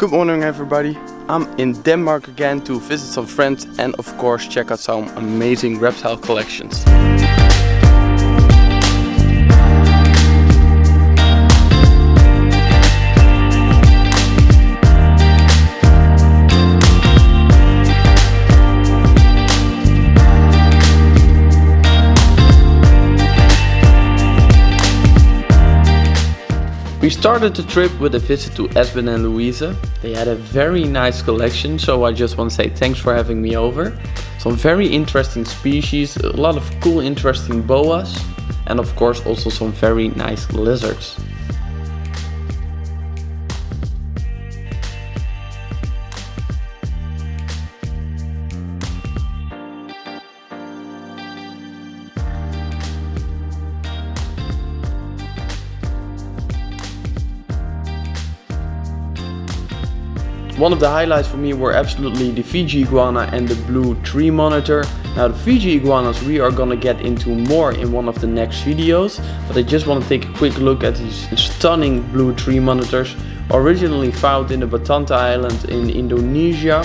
Good morning everybody. I'm in Denmark again to visit some friends and of course check out some amazing reptile collections. We started the trip with a visit to Esben and Louise. They had a very nice collection, so I just want to say thanks for having me over. Some very interesting species, a lot of cool interesting boas, and of course also some very nice lizards. One of the highlights for me were absolutely the Fiji iguana and the blue tree monitor. Now the Fiji iguanas we are gonna get into more in one of the next videos, but I just want to take a quick look at these stunning blue tree monitors, originally found in the Batanta Island in Indonesia.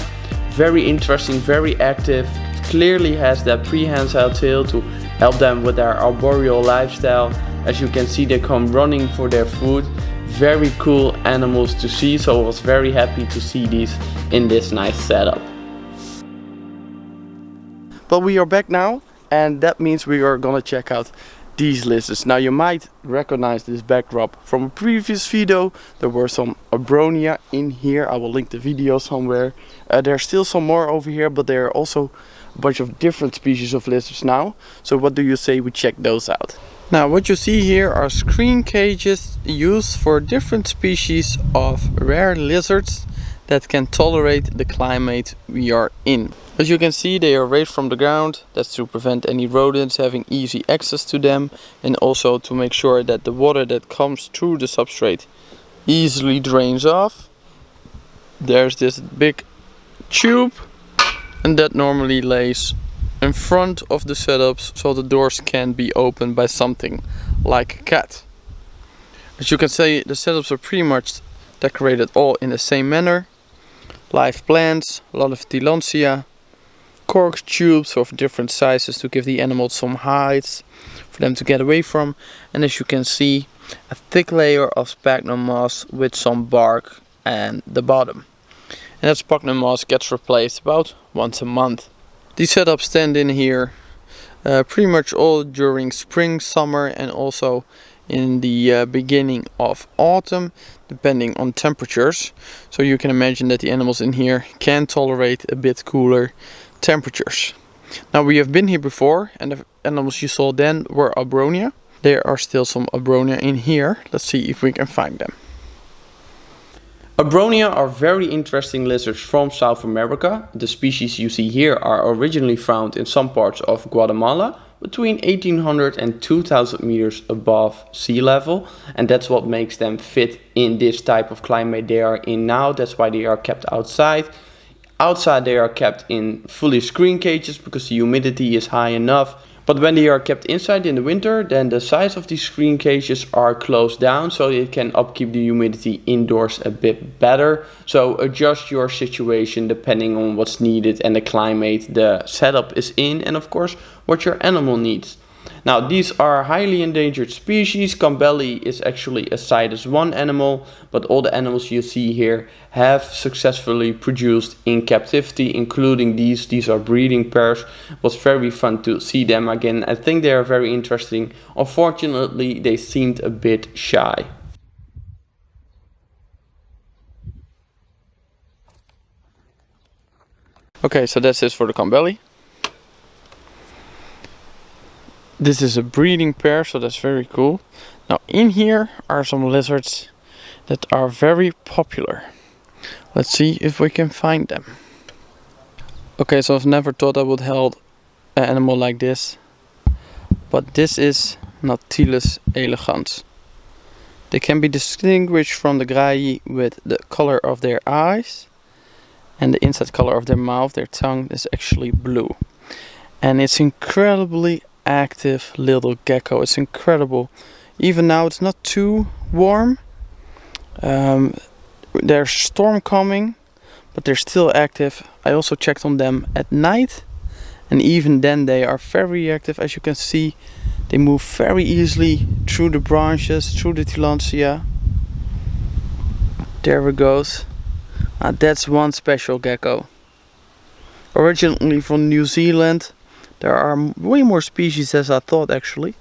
Very interesting, very active, clearly has that prehensile tail to help them with their arboreal lifestyle. As you can see, they come running for their food. Very cool animals to see, so I was very happy to see these in this nice setup. But we are back now, and that means we are gonna check out these lizards. Now you might recognize this backdrop from a previous video. There were some Abronia in here. I will link the video somewhere. There's still some more over here, but there are also a bunch of different species of lizards now. So what do you say we check those out? Now what you see here are screen cages used for different species of rare lizards that can tolerate the climate we are in. As you can see, they are raised from the ground. That's to prevent any rodents having easy access to them, and also to make sure that the water that comes through the substrate easily drains off. There's this big tube, and that normally lays in front of the setups so the doors can be opened by something like a cat. As you can see, the setups are pretty much decorated all in the same manner. Live plants, a lot of tillandsia, cork tubes of different sizes to give the animals some heights for them to get away from, and as you can see, a thick layer of sphagnum moss with some bark at the bottom. And that sphagnum moss gets replaced about once a month. These setups stand in here pretty much all during spring, summer, and also in the beginning of autumn, depending on temperatures. So you can imagine that the animals in here can tolerate a bit cooler temperatures. Now we have been here before, and the animals you saw then were Abronia. There are still some Abronia in here. Let's see if we can find them. Abronia are very interesting lizards from South America. The species you see here are originally found in some parts of Guatemala, between 1800 and 2000 meters above sea level, and that's what makes them fit in this type of climate they are in now. That's why they are kept outside. Outside they are kept in fully screen cages because the humidity is high enough. But when they are kept inside in the winter, then the size of these screen cages are closed down so it can upkeep the humidity indoors a bit better. So adjust your situation depending on what's needed and the climate the setup is in, and of course what your animal needs. Now these are highly endangered species. Cambelli is actually a CITES 1 animal, but all the animals you see here have successfully produced in captivity, including these. These are breeding pairs. It was very fun to see them again. I think they are very interesting. Unfortunately, they seemed a bit shy. Okay, so that's it for the Cambelli. This is a breeding pair, so that's very cool. Now in here are some lizards that are very popular. Let's see if we can find them. Okay, so I've never thought I would hold an animal like this, but this is Nautilus elegans. They can be distinguished from the Grayi with the color of their eyes, and the inside color of their mouth. Their tongue is actually blue, and it's incredibly active little gecko. It's incredible. Even now it's not too warm. there's storm coming, but they're still active. I also checked on them at night, and even then they are very active. As you can see, they move very easily through the branches, through the tillandsia. There it goes. That's one special gecko. Originally from New Zealand. There are way more species as I thought, actually.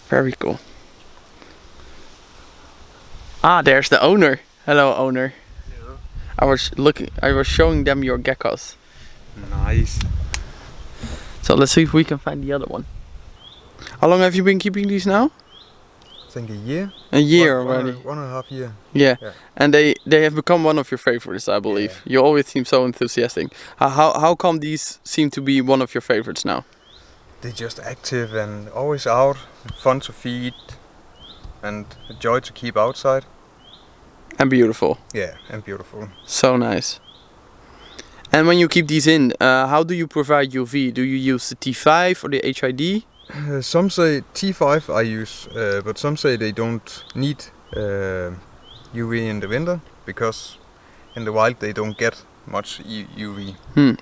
Very cool. There's the owner. Hello, owner. Hello. I was showing them your geckos. Nice. So let's see if we can find the other one. How long have you been keeping these now? I think a year. A year already. 1.5 years. Yeah. And they have become one of your favorites, I believe. Yeah. You always seem so enthusiastic. How come these seem to be one of your favorites now? They're just active and always out, fun to feed, and a joy to keep outside. And beautiful. Yeah, and beautiful. So nice. And when you keep these in, how do you provide UV? Do you use the T5 or the HID? Some say T5 I use, but some say they don't need UV in the winter because in the wild they don't get much UV.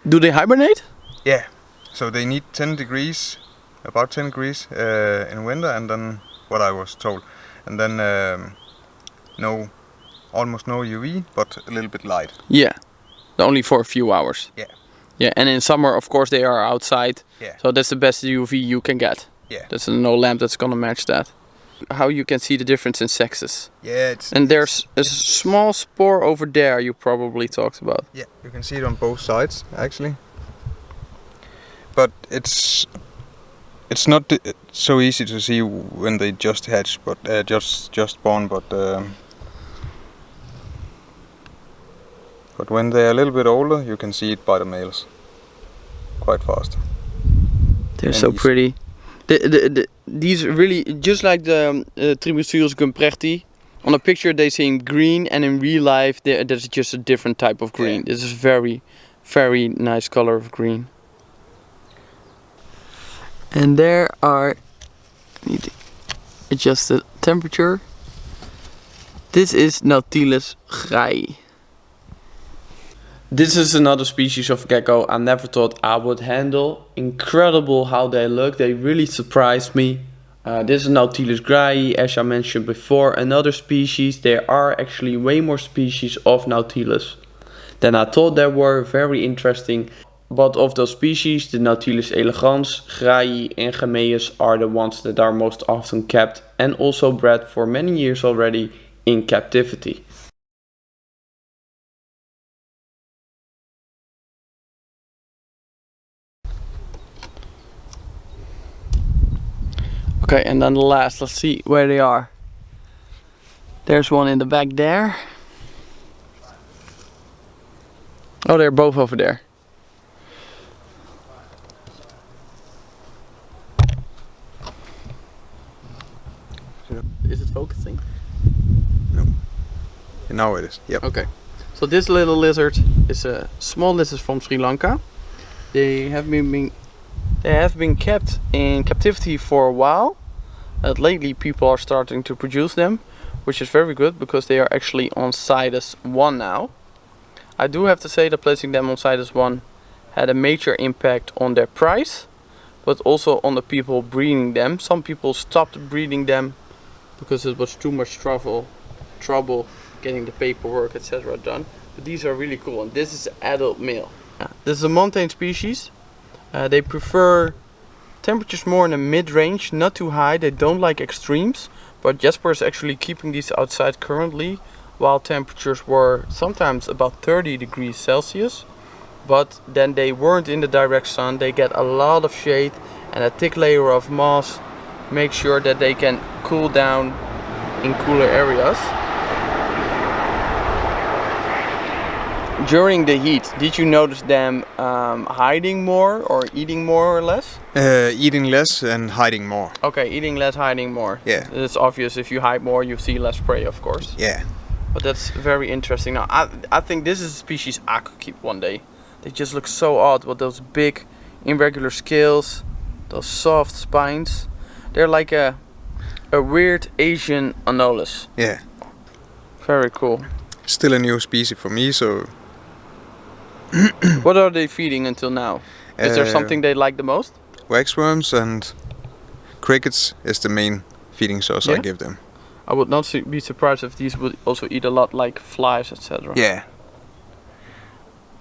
Do they hibernate? Yeah, so they need 10 degrees, about 10 degrees in winter, and then what I was told, and then almost no UV, but a little bit light. Yeah, only for a few hours. Yeah. Yeah, and in summer, of course, they are outside. Yeah. So that's the best UV you can get. Yeah. There's no lamp that's gonna match that. How you can see the difference in sexes. Yeah, there's a small spore over there you probably talked about. Yeah, you can see it on both sides actually. But it's not so easy to see when they just hatch, but just born. But when they're a little bit older, you can see it by the males quite fast. They're so pretty. These really, just like the Tribusurus gumprechti, on a picture they seem green, and in real life there's just a different type of green. Yeah. This is very, very nice color of green. And there are, I need to adjust the temperature. This is Naultinus grayi. This is another species of gecko I never thought I would handle. Incredible how they look, they really surprised me. This is Naultinus grayi, as I mentioned before, another species. There are actually way more species of Nautilus than I thought there were, very interesting. But of those species, the Nautilus elegans, grayi and gemmeus are the ones that are most often kept and also bred for many years already in captivity. Okay, and then the last, let's see where they are. There's one in the back there. Oh, they're both over there. Is it focusing? No. Now it is, yep. Okay. So this little lizard is a small lizard from Sri Lanka. They have been kept in captivity for a while. Lately people are starting to produce them, which is very good because they are actually on CITES 1 now. I do have to say that placing them on CITES 1 had a major impact on their price, but also on the people breeding them. Some people stopped breeding them because it was too much trouble getting the paperwork, etc. done. But these are really cool, and this is an adult male. This is a montane species. They prefer temperatures more in the mid-range, not too high. They don't like extremes, but Jesper is actually keeping these outside currently, while temperatures were sometimes about 30 degrees Celsius. But then they weren't in the direct sun. They get a lot of shade, and a thick layer of moss makes sure that they can cool down in cooler areas. During the heat, did you notice them hiding more or eating more or less? Eating less and hiding more. Okay, eating less, hiding more. Yeah. It's obvious, if you hide more you see less prey, of course. Yeah. But that's very interesting. Now, I think this is a species I could keep one day. They just look so odd with those big irregular scales, those soft spines. They're like a A weird Asian anolis. Yeah. Very cool. Still a new species for me, so... What are they feeding until now? Is there something they like the most? Waxworms and crickets is the main feeding source I give them. I would not be surprised if these would also eat a lot like flies, etc. Yeah.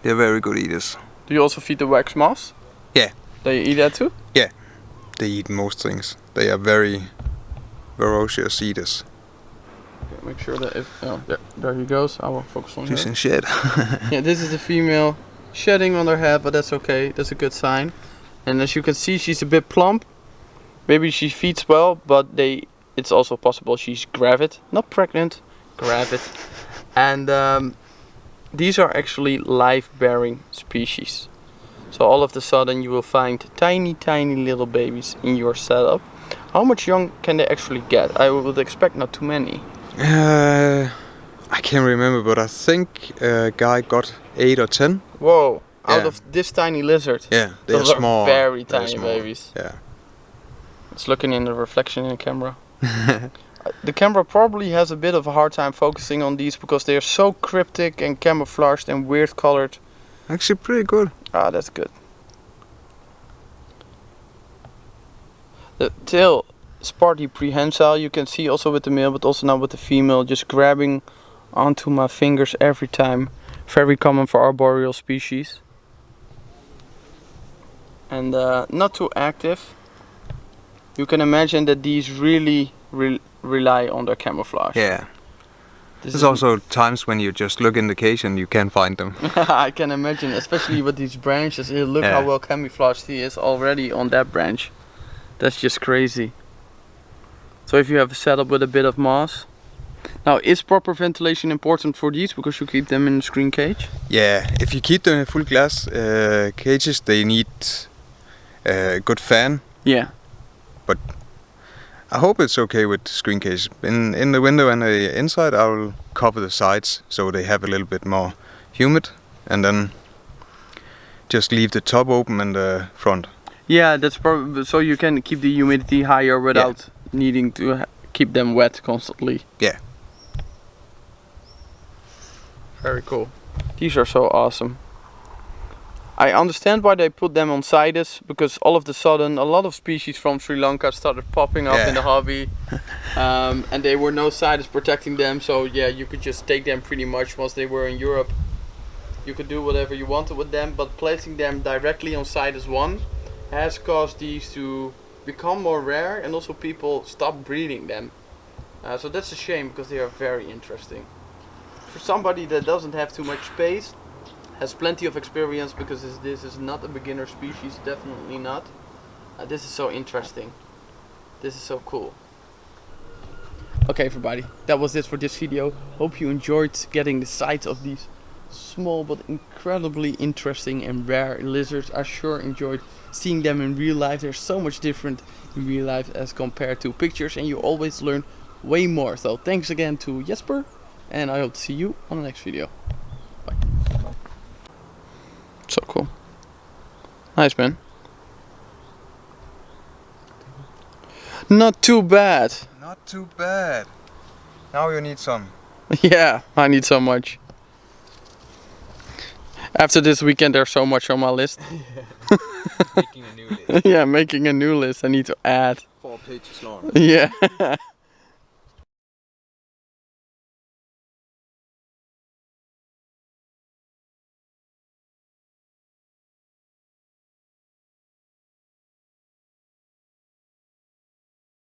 They're very good eaters. Do you also feed the wax moths? Yeah. They eat that too? Yeah. They eat most things. They are very ferocious eaters. Okay, make sure that if... Oh, there he goes. I will focus on She's her. in shed. Yeah, this is the female shedding on her head, but that's okay. That's a good sign. And as you can see, she's a bit plump. Maybe she feeds well, but it's also possible she's gravid. Not pregnant, gravid. And these are actually live-bearing species. So all of a sudden you will find tiny, tiny little babies in your setup. How much young can they actually get? I would expect not too many. I can't remember, but I think a guy got 8 or 10. Whoa, out of this tiny lizard. Yeah, they Those are small. Very tiny babies. Yeah. It's looking in the reflection in the camera. The camera probably has a bit of a hard time focusing on these because they are so cryptic and camouflaged and weird colored. Actually pretty good. Ah, that's good. The tail is partly prehensile, you can see also with the male, but also now with the female, just grabbing onto my fingers every time. Very common for arboreal species. And not too active. You can imagine that these really rely on their camouflage. Yeah. There's also times when you just look in the cage and you can't find them. I can imagine, especially with these branches. Look how well camouflaged he is already on that branch. That's just crazy. So if you have a setup with a bit of moss. Now, is proper ventilation important for these because you keep them in a screen cage? Yeah, if you keep them in full glass cages, they need a good fan. Yeah. But I hope it's okay with screen cage. In the window and the inside, I will cover the sides so they have a little bit more humid, and then just leave the top open and the front. Yeah, that's probably so you can keep the humidity higher without needing to keep them wet constantly. Yeah. Very cool. These are so awesome. I understand why they put them on CITES, because all of a sudden a lot of species from Sri Lanka started popping up in the hobby. And there were no CITES protecting them, so yeah, you could just take them pretty much once they were in Europe. You could do whatever you wanted with them, but placing them directly on CITES 1 has caused these to become more rare, and also people stop breeding them. So that's a shame, because they are very interesting. For somebody that doesn't have too much space, has plenty of experience, because this is not a beginner species, definitely not. This is so interesting. This is so cool. Okay everybody, that was it for this video. Hope you enjoyed getting the sights of these small but incredibly interesting and rare lizards. I sure enjoyed seeing them in real life. They're so much different in real life as compared to pictures, and you always learn way more. So thanks again to Jesper, and I hope to see you on the next video. Bye. So cool. Nice, man. Not too bad. Not too bad. Now you need some. Yeah, I need so much. After this weekend there's so much on my list. Making a new list. Yeah, making a new list. I need to add. 4 pages long. Yeah.